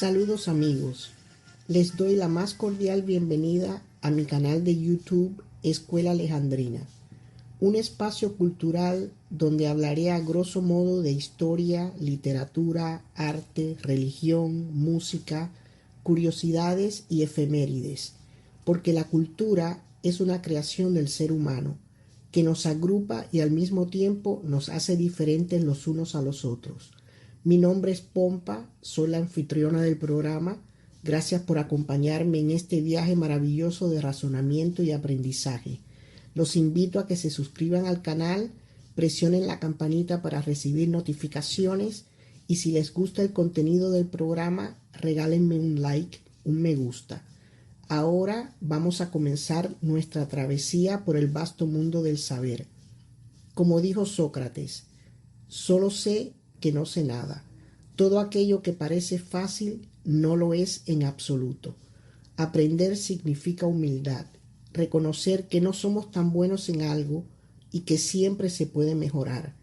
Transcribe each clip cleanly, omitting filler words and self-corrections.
Saludos amigos, les doy la más cordial bienvenida a mi canal de YouTube Escuela Alejandrina, un espacio cultural donde hablaré a grosso modo de historia, literatura, arte, religión, música, curiosidades y efemérides, porque la cultura es una creación del ser humano que nos agrupa y al mismo tiempo nos hace diferentes los unos a los otros. Mi nombre es Pompa, soy la anfitriona del programa. Gracias por acompañarme en este viaje maravilloso de razonamiento y aprendizaje. Los invito a que se suscriban al canal, presionen la campanita para recibir notificaciones y si les gusta el contenido del programa, regálenme un like, un me gusta. Ahora vamos a comenzar nuestra travesía por el vasto mundo del saber. Como dijo Sócrates, solo sé que no sé nada. Todo aquello que parece fácil no lo es en absoluto. Aprender significa humildad, reconocer que no somos tan buenos en algo y que siempre se puede mejorar.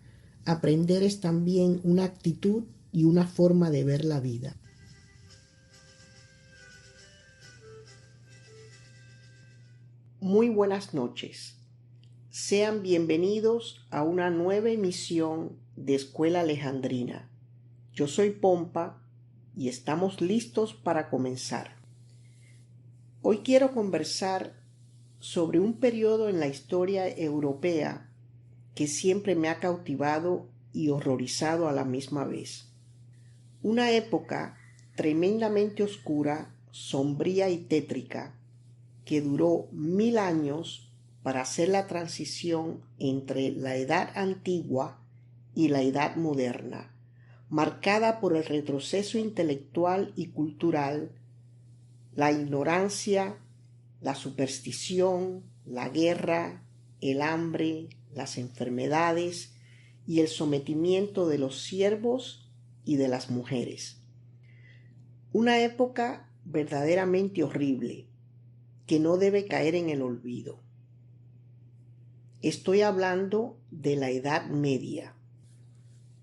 Aprender es también una actitud y una forma de ver la vida. Muy buenas noches. Sean bienvenidos a una nueva emisión de Escuela Alejandrina. Yo soy Pompa y estamos listos para comenzar. Hoy quiero conversar sobre un periodo en la historia europea que siempre me ha cautivado y horrorizado a la misma vez. Una época tremendamente oscura, sombría y tétrica que duró 1000 años para hacer la transición entre la Edad Antigua y la Edad Moderna, marcada por el retroceso intelectual y cultural, la ignorancia, la superstición, la guerra, el hambre, las enfermedades y el sometimiento de los siervos y de las mujeres. Una época verdaderamente horrible que no debe caer en el olvido. Estoy hablando de la Edad Media.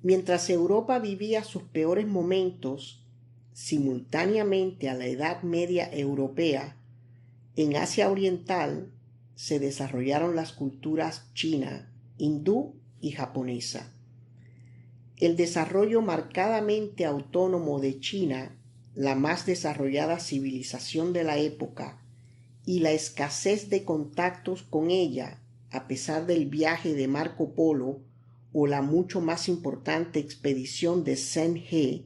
Mientras Europa vivía sus peores momentos, simultáneamente a la Edad Media europea, en Asia Oriental se desarrollaron las culturas china, hindú y japonesa. El desarrollo marcadamente autónomo de China, la más desarrollada civilización de la época, y la escasez de contactos con ella, a pesar del viaje de Marco Polo o la mucho más importante expedición de Zheng He,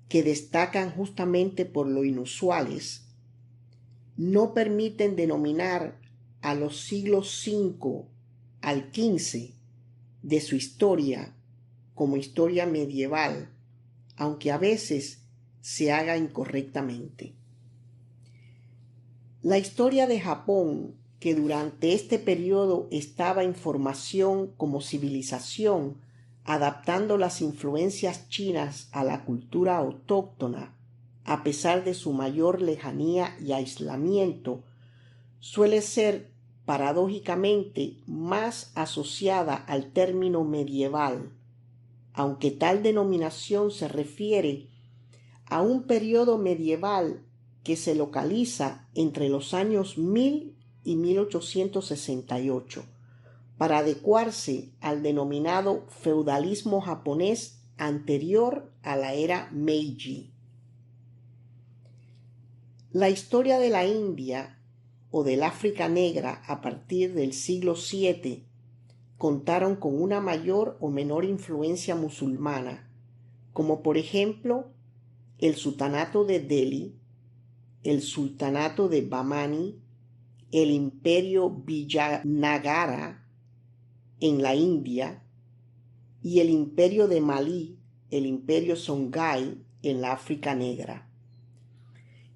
que destacan justamente por lo inusuales, no permiten denominar a los siglos V al XV de su historia como historia medieval, aunque a veces se haga incorrectamente. La historia de Japón, que durante este periodo estaba en formación como civilización, adaptando las influencias chinas a la cultura autóctona, a pesar de su mayor lejanía y aislamiento, suele ser paradójicamente más asociada al término medieval, aunque tal denominación se refiere a un periodo medieval que se localiza entre los años 1000 y 1868, para adecuarse al denominado feudalismo japonés anterior a la era Meiji. La historia de la India o del África Negra a partir del siglo VII contaron con una mayor o menor influencia musulmana, como por ejemplo el sultanato de Delhi, el sultanato de Bahmani, el imperio Vijayanagara en la India y el imperio de Malí, el imperio Songhai en la África Negra.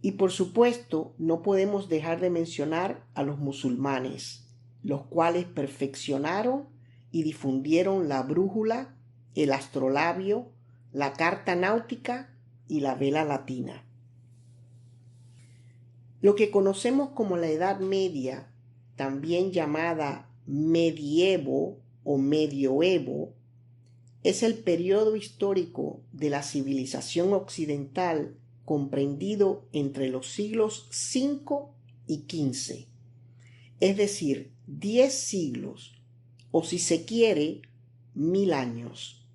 Y por supuesto no podemos dejar de mencionar a los musulmanes, los cuales perfeccionaron y difundieron la brújula, el astrolabio, la carta náutica y la vela latina. Lo que conocemos como la Edad Media, también llamada medievo o medioevo, es el periodo histórico de la civilización occidental comprendido entre los siglos V y XV, es decir, 10 siglos, o si se quiere, 1000 años.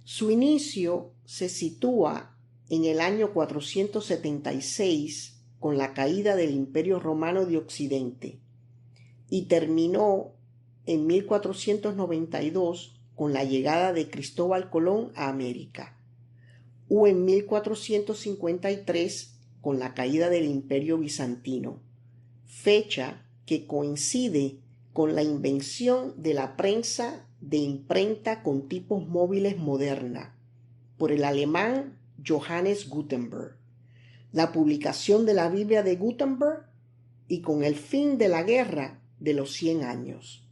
Su inicio se sitúa en el año 476 con la caída del Imperio Romano de Occidente y terminó en 1492 con la llegada de Cristóbal Colón a América, o en 1453 con la caída del Imperio Bizantino, fecha que coincide con la invención de la prensa de imprenta con tipos móviles moderna por el alemán Johannes Gutenberg, la publicación de la Biblia de Gutenberg y con el fin de la Guerra de los 100 años.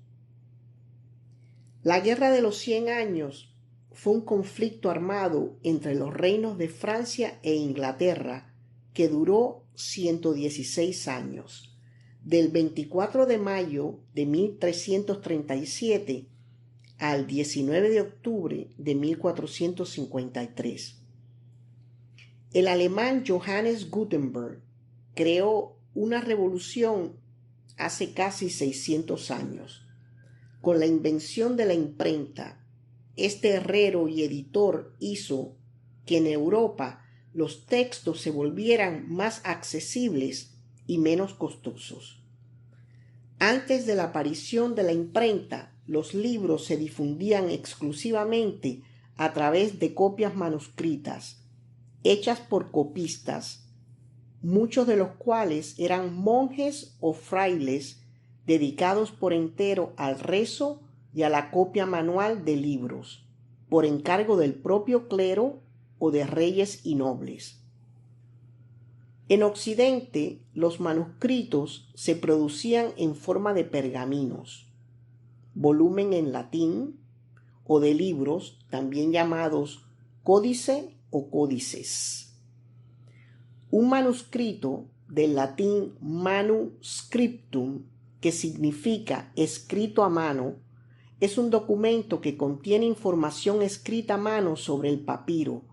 La Guerra de los 100 años fue un conflicto armado entre los reinos de Francia e Inglaterra que duró 116 años, del 24 de mayo de 1337 al 19 de octubre de 1453. El alemán Johannes Gutenberg creó una revolución hace casi 600 años. Con la invención de la imprenta, este herrero y editor hizo que en Europa los textos se volvieran más accesibles y menos costosos. Antes de la aparición de la imprenta, los libros se difundían exclusivamente a través de copias manuscritas, hechas por copistas, muchos de los cuales eran monjes o frailes dedicados por entero al rezo y a la copia manual de libros, por encargo del propio clero o de reyes y nobles. En Occidente, los manuscritos se producían en forma de pergaminos, volumen en latín, o de libros, también llamados códice o códices. Un manuscrito, del latín manuscriptum, que significa escrito a mano, es un documento que contiene información escrita a mano sobre el papiro,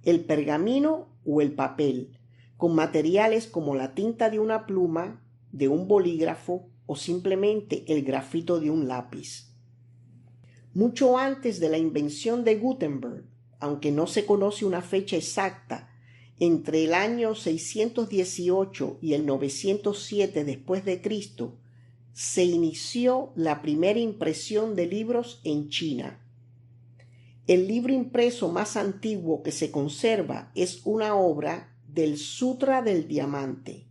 el pergamino o el papel, con materiales como la tinta de una pluma, de un bolígrafo o simplemente el grafito de un lápiz. Mucho antes de la invención de Gutenberg, aunque no se conoce una fecha exacta, entre el año 618 y el 907 después de Cristo, se inició la primera impresión de libros en China. El libro impreso más antiguo que se conserva es una obra del Sutra del Diamante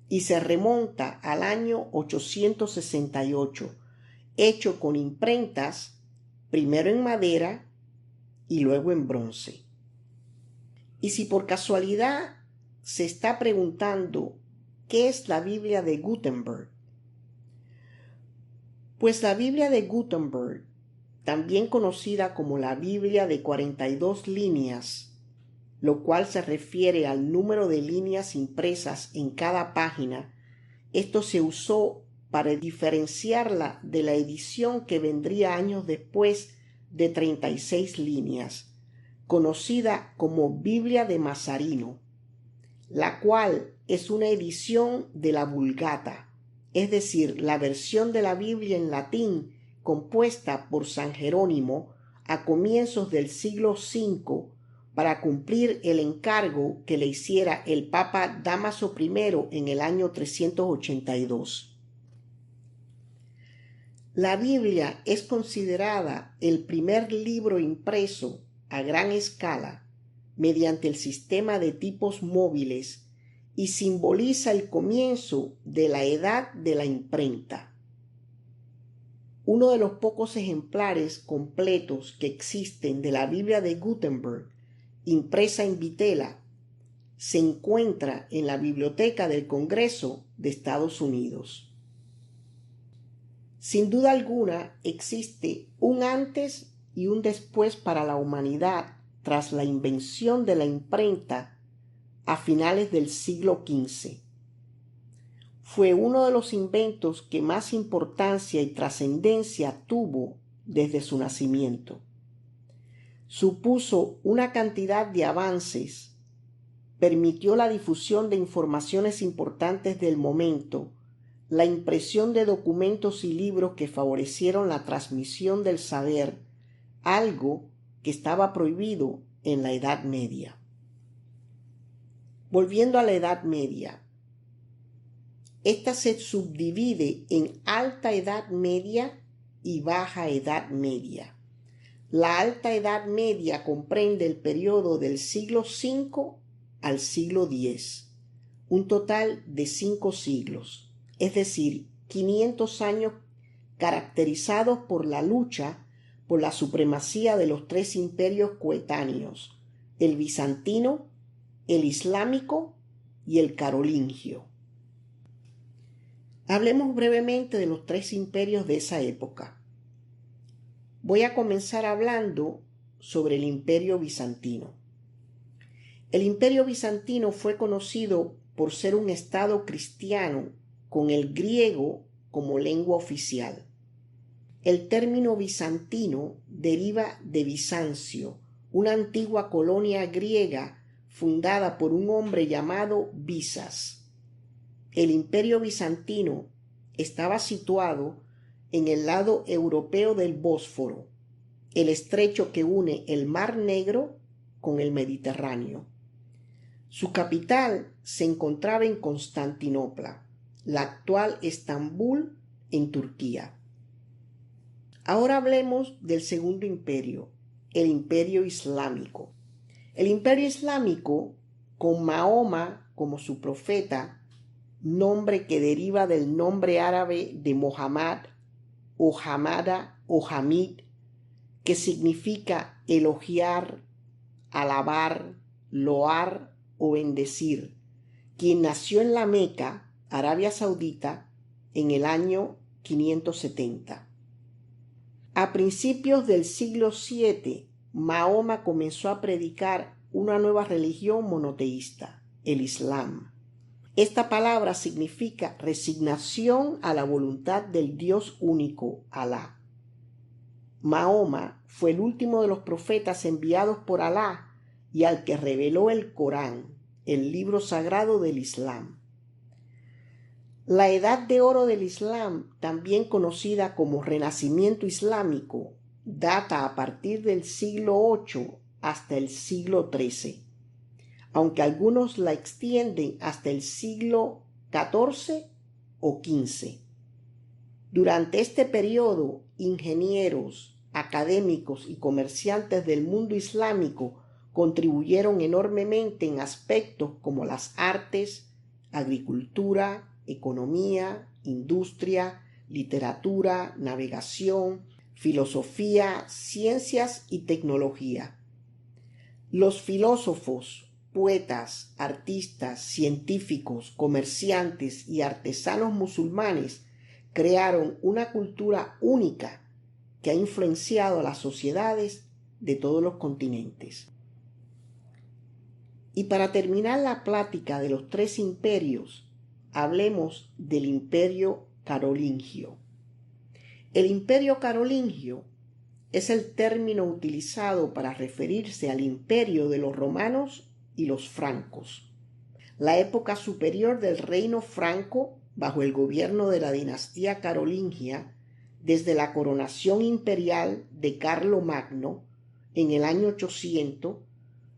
y se remonta al año 868, hecho con imprentas, primero en madera y luego en bronce. Y si por casualidad se está preguntando ¿qué es la Biblia de Gutenberg? Pues la Biblia de Gutenberg, también conocida como la Biblia de 42 líneas, lo cual se refiere al número de líneas impresas en cada página, esto se usó para diferenciarla de la edición que vendría años después de 36 líneas, conocida como Biblia de Mazarino, la cual es una edición de la Vulgata, es decir, la versión de la Biblia en latín compuesta por San Jerónimo a comienzos del siglo V para cumplir el encargo que le hiciera el Papa Dámaso I en el año 382. La Biblia es considerada el primer libro impreso a gran escala mediante el sistema de tipos móviles y simboliza el comienzo de la edad de la imprenta. Uno de los pocos ejemplares completos que existen de la Biblia de Gutenberg, impresa en vitela, se encuentra en la Biblioteca del Congreso de Estados Unidos. Sin duda alguna, existe un antes y un después para la humanidad tras la invención de la imprenta a finales del siglo XV. Fue uno de los inventos que más importancia y trascendencia tuvo desde su nacimiento. Supuso una cantidad de avances permitió la difusión de informaciones importantes del momento, la impresión de documentos y libros que favorecieron la transmisión del saber, algo que estaba prohibido en la Edad Media. Volviendo a la Edad Media, esta se subdivide en Alta Edad Media y Baja Edad Media. La Alta Edad Media comprende el periodo del siglo V al siglo X, un total de 5 siglos, es decir, 500 años caracterizados por la lucha por la supremacía de los 3 imperios coetáneos, el bizantino, el islámico y el carolingio. Hablemos brevemente de los 3 imperios de esa época. Voy a comenzar hablando sobre el Imperio Bizantino. El Imperio Bizantino fue conocido por ser un estado cristiano con el griego como lengua oficial. El término bizantino deriva de Bizancio, una antigua colonia griega fundada por un hombre llamado Bizas. El Imperio Bizantino estaba situado en el lado europeo del Bósforo, el estrecho que une el Mar Negro con el Mediterráneo. Su capital se encontraba en Constantinopla, la actual Estambul, en Turquía. Ahora hablemos del segundo imperio, el Imperio Islámico. El Imperio Islámico, con Mahoma como su profeta, nombre que deriva del nombre árabe de Mohammad o Hamada o Hamid, que significa elogiar, alabar, loar o bendecir, quien nació en la Meca, Arabia Saudita, en el año 570. A principios del siglo VII, Mahoma comenzó a predicar una nueva religión monoteísta, el Islam. Esta palabra significa resignación a la voluntad del Dios único, Alá. Mahoma fue el último de los profetas enviados por Alá y al que reveló el Corán, el libro sagrado del Islam. La Edad de Oro del Islam, también conocida como Renacimiento Islámico, data a partir del siglo VIII hasta el siglo XIII, aunque algunos la extienden hasta el siglo XIV o XV. Durante este periodo, ingenieros, académicos y comerciantes del mundo islámico contribuyeron enormemente en aspectos como las artes, agricultura, economía, industria, literatura, navegación, filosofía, ciencias y tecnología. Los filósofos, poetas, artistas, científicos, comerciantes y artesanos musulmanes crearon una cultura única que ha influenciado a las sociedades de todos los continentes. Y para terminar la plática de los 3 imperios, hablemos del Imperio Carolingio. El Imperio Carolingio es el término utilizado para referirse al imperio de los romanos y los francos, la época superior del reino franco bajo el gobierno de la dinastía carolingia, desde la coronación imperial de Carlomagno en el año 800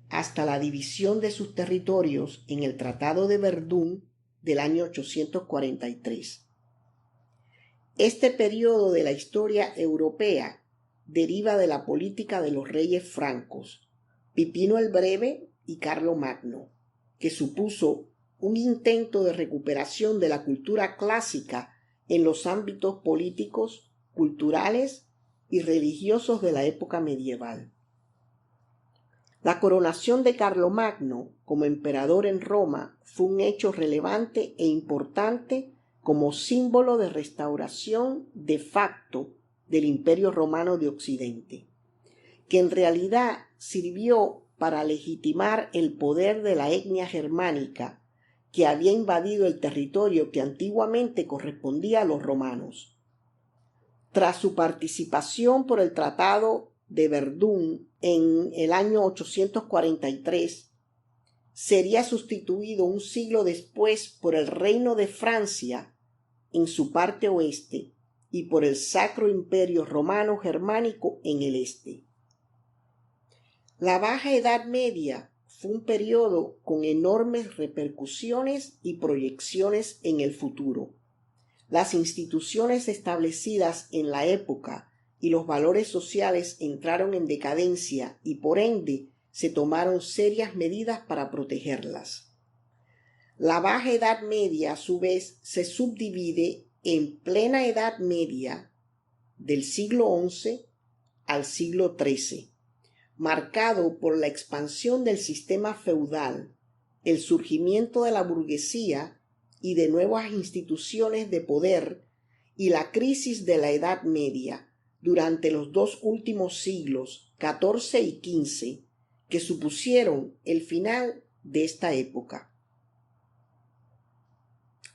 hasta la división de sus territorios en el Tratado de Verdún del año 843. Este periodo de la historia europea deriva de la política de los reyes francos, Pipino el Breve y Carlomagno, que supuso un intento de recuperación de la cultura clásica en los ámbitos políticos, culturales y religiosos de la época medieval. La coronación de Carlomagno como emperador en Roma fue un hecho relevante e importante como símbolo de restauración de facto del Imperio Romano de Occidente, que en realidad sirvió para legitimar el poder de la etnia germánica que había invadido el territorio que antiguamente correspondía a los romanos. Tras su participación por el Tratado de Verdún en el año 843, sería sustituido un siglo después por el Reino de Francia en su parte oeste y por el Sacro Imperio Romano Germánico en el este. La Baja Edad Media fue un periodo con enormes repercusiones y proyecciones en el futuro. Las instituciones establecidas en la época y los valores sociales entraron en decadencia y por ende se tomaron serias medidas para protegerlas. La Baja Edad Media, a su vez, se subdivide en plena Edad Media del siglo XI al siglo XIII, marcado por la expansión del sistema feudal, el surgimiento de la burguesía y de nuevas instituciones de poder y la crisis de la Edad Media durante los dos últimos siglos, XIV y XV, que supusieron el final de esta época.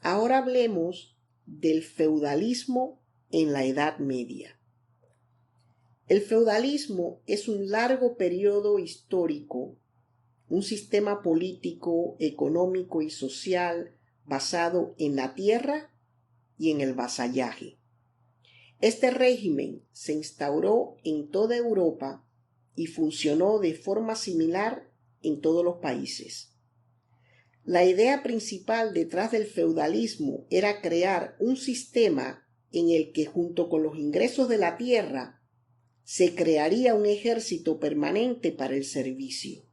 Ahora hablemos del feudalismo en la Edad Media. El feudalismo es un largo periodo histórico, un sistema político, económico y social basado en la tierra y en el vasallaje. Este régimen se instauró en toda Europa y funcionó de forma similar en todos los países. La idea principal detrás del feudalismo era crear un sistema en el que, junto con los ingresos de la tierra, se crearía un ejército permanente para el servicio.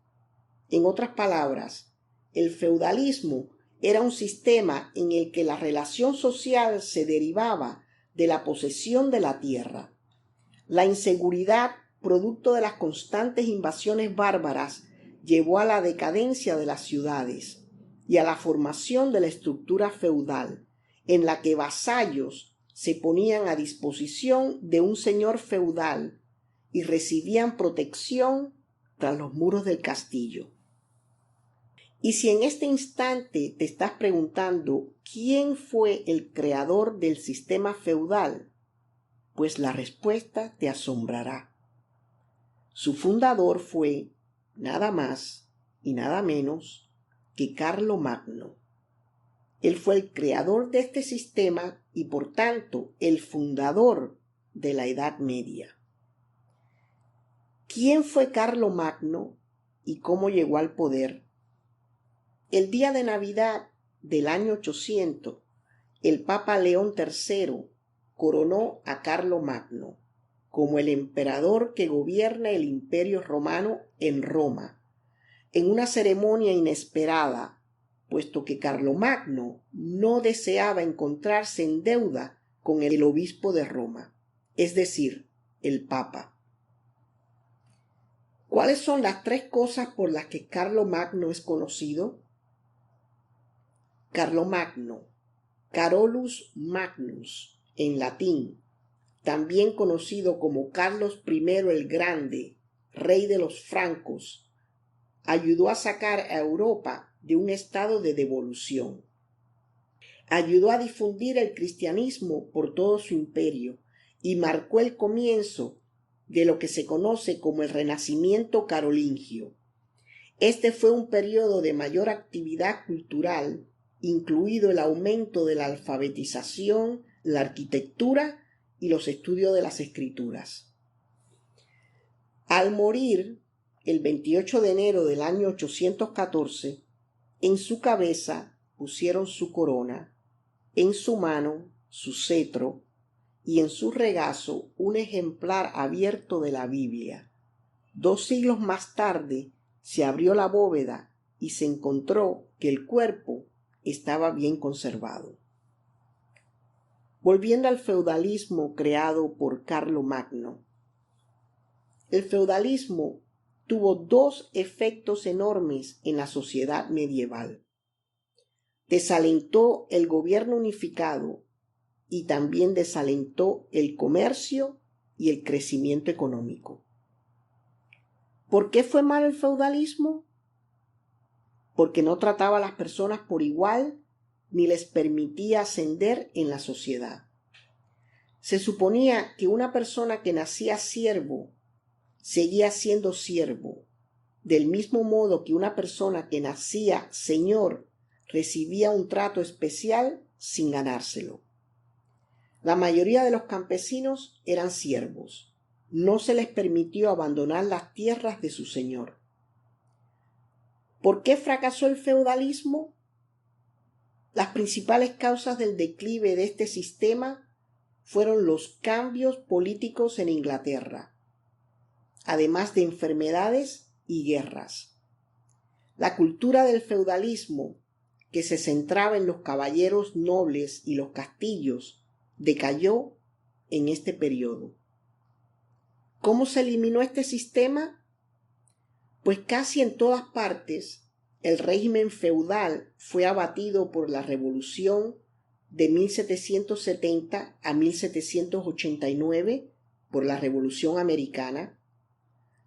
En otras palabras, el feudalismo era un sistema en el que la relación social se derivaba de la posesión de la tierra. La inseguridad, producto de las constantes invasiones bárbaras, llevó a la decadencia de las ciudades y a la formación de la estructura feudal, en la que vasallos se ponían a disposición de un señor feudal y recibían protección tras los muros del castillo. Y si en este instante te estás preguntando quién fue el creador del sistema feudal, pues la respuesta te asombrará. Su fundador fue nada más y nada menos que Carlomagno. Él fue el creador de este sistema y por tanto el fundador de la Edad Media. ¿Quién fue Carlomagno y cómo llegó al poder? El día de Navidad del año 800, el Papa León III coronó a Carlomagno como el emperador que gobierna el Imperio Romano en Roma, en una ceremonia inesperada, puesto que Carlomagno no deseaba encontrarse en deuda con el obispo de Roma, es decir, el Papa. ¿Cuáles son las tres cosas por las que Carlomagno es conocido? Carlomagno, Carolus Magnus, en latín, también conocido como Carlos I el Grande, rey de los francos, ayudó a sacar a Europa de un estado de devolución. Ayudó a difundir el cristianismo por todo su imperio y marcó el comienzo de lo que se conoce como el Renacimiento carolingio. Este fue un periodo de mayor actividad cultural, incluido el aumento de la alfabetización, la arquitectura y los estudios de las escrituras. Al morir el 28 de enero del año 814, en su cabeza pusieron su corona, en su mano su cetro y en su regazo un ejemplar abierto de la Biblia. 2 siglos más tarde se abrió la bóveda y se encontró que el cuerpo estaba bien conservado. Volviendo al feudalismo creado por Carlomagno. El feudalismo tuvo 2 efectos enormes en la sociedad medieval. Desalentó el gobierno unificado y también desalentó el comercio y el crecimiento económico. ¿Por qué fue malo el feudalismo? Porque no trataba a las personas por igual ni les permitía ascender en la sociedad. Se suponía que una persona que nacía siervo seguía siendo siervo Del mismo modo que una persona que nacía señor recibía un trato especial sin ganárselo. La mayoría de los campesinos eran siervos. No se les permitió abandonar las tierras de su señor. ¿Por qué fracasó el feudalismo? Las principales causas del declive de este sistema fueron los cambios políticos en Inglaterra, además de enfermedades y guerras. La cultura del feudalismo, que se centraba en los caballeros nobles y los castillos, decayó en este periodo. ¿Cómo se eliminó este sistema? Pues casi en todas partes el régimen feudal fue abatido por la Revolución de 1770 a 1789 por la Revolución Americana,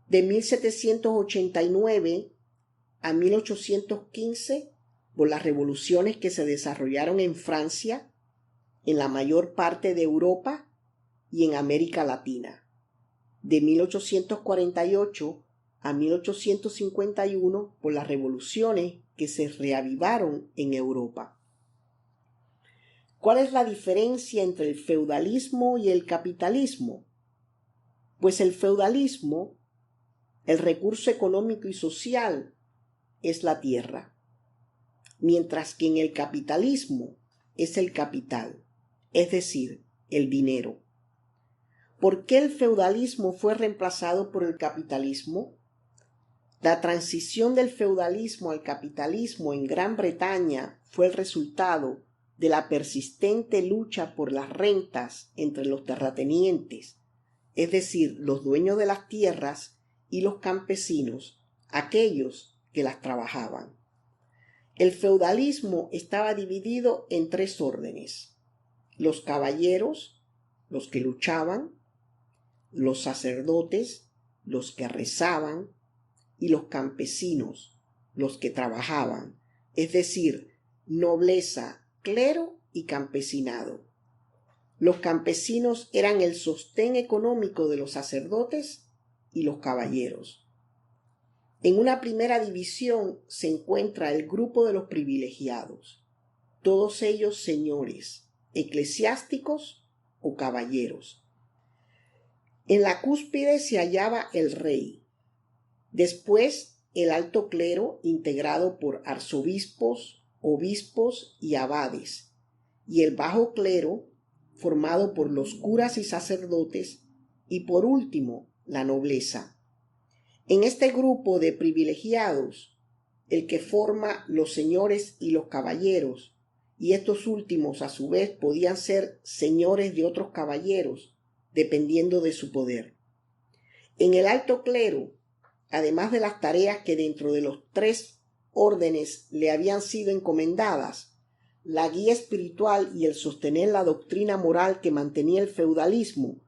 de 1789 a 1815 por las revoluciones que se desarrollaron en Francia, en la mayor parte de Europa y en América Latina, de 1848 a 1851 por las revoluciones que se reavivaron en Europa. ¿Cuál es la diferencia entre el feudalismo y el capitalismo? Pues el feudalismo, el recurso económico y social, es la tierra, mientras que en el capitalismo es el capital, es decir, el dinero. ¿Por qué el feudalismo fue reemplazado por el capitalismo? La transición del feudalismo al capitalismo en Gran Bretaña fue el resultado de la persistente lucha por las rentas entre los terratenientes, es decir, los dueños de las tierras, y los campesinos, aquellos que las trabajaban. El feudalismo estaba dividido en tres órdenes: los caballeros, los que luchaban; los sacerdotes, los que rezaban; y los campesinos, los que trabajaban, es decir, nobleza, clero y campesinado. Los campesinos eran el sostén económico de los sacerdotes y los caballeros. En una primera división se encuentra el grupo de los privilegiados, todos ellos señores, eclesiásticos o caballeros. En la cúspide se hallaba el rey. Después, el alto clero, integrado por arzobispos, obispos y abades, y el bajo clero, formado por los curas y sacerdotes, y por último, la nobleza. En este grupo de privilegiados, el que forma los señores y los caballeros, y estos últimos a su vez podían ser señores de otros caballeros, dependiendo de su poder. En el alto clero, además de las tareas que dentro de los tres órdenes le habían sido encomendadas, la guía espiritual y el sostener la doctrina moral que mantenía el feudalismo,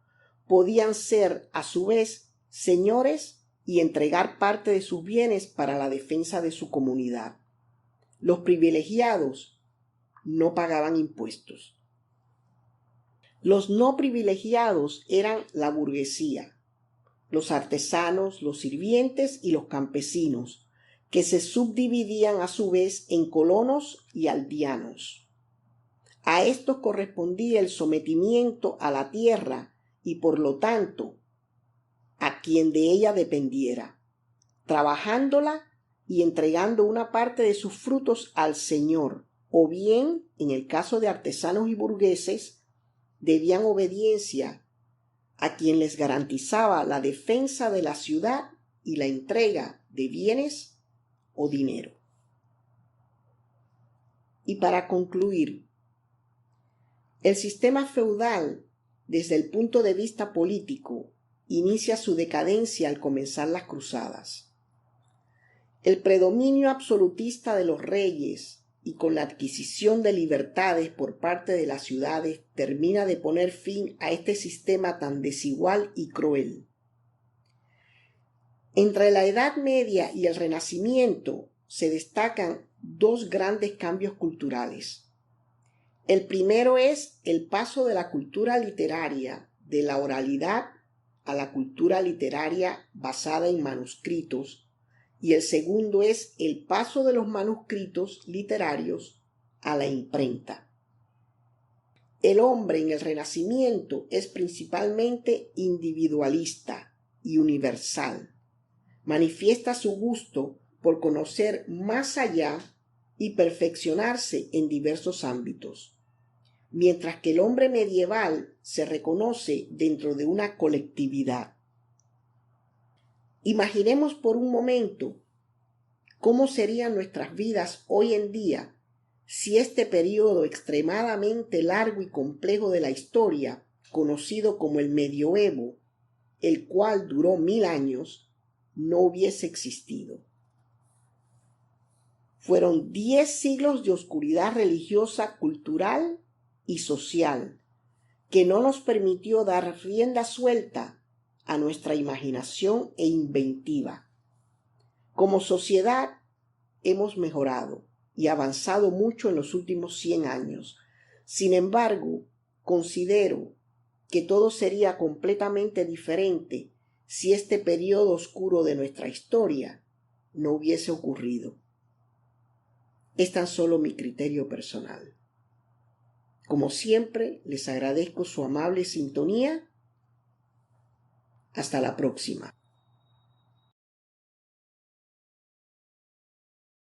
podían ser a su vez señores y entregar parte de sus bienes para la defensa de su comunidad. Los privilegiados no pagaban impuestos. Los no privilegiados eran la burguesía, los artesanos, los sirvientes y los campesinos, que se subdividían a su vez en colonos y aldeanos. A estos correspondía el sometimiento a la tierra y, por lo tanto, a quien de ella dependiera, trabajándola y entregando una parte de sus frutos al Señor, o bien, en el caso de artesanos y burgueses, debían obediencia a quien les garantizaba la defensa de la ciudad y la entrega de bienes o dinero. Y para concluir, el sistema feudal, desde el punto de vista político, inicia su decadencia al comenzar las cruzadas. El predominio absolutista de los reyes y con la adquisición de libertades por parte de las ciudades termina de poner fin a este sistema tan desigual y cruel. Entre la Edad Media y el Renacimiento se destacan dos grandes cambios culturales. El primero es el paso de la cultura literaria, de la oralidad, a la cultura literaria basada en manuscritos, y el segundo es el paso de los manuscritos literarios a la imprenta. El hombre en el Renacimiento es principalmente individualista y universal. Manifiesta su gusto por conocer más allá y perfeccionarse en diversos ámbitos, mientras que el hombre medieval se reconoce dentro de una colectividad. Imaginemos por un momento cómo serían nuestras vidas hoy en día si este periodo extremadamente largo y complejo de la historia, conocido como el Medioevo, el cual duró 1000 años, no hubiese existido. Fueron 10 siglos de oscuridad religiosa, cultural y social, que no nos permitió dar rienda suelta a nuestra imaginación e inventiva. Como sociedad hemos mejorado y avanzado mucho en los últimos 100 años. Sin embargo, considero que todo sería completamente diferente si este periodo oscuro de nuestra historia no hubiese ocurrido. Es tan solo mi criterio personal. Como siempre, les agradezco su amable sintonía. Hasta la próxima.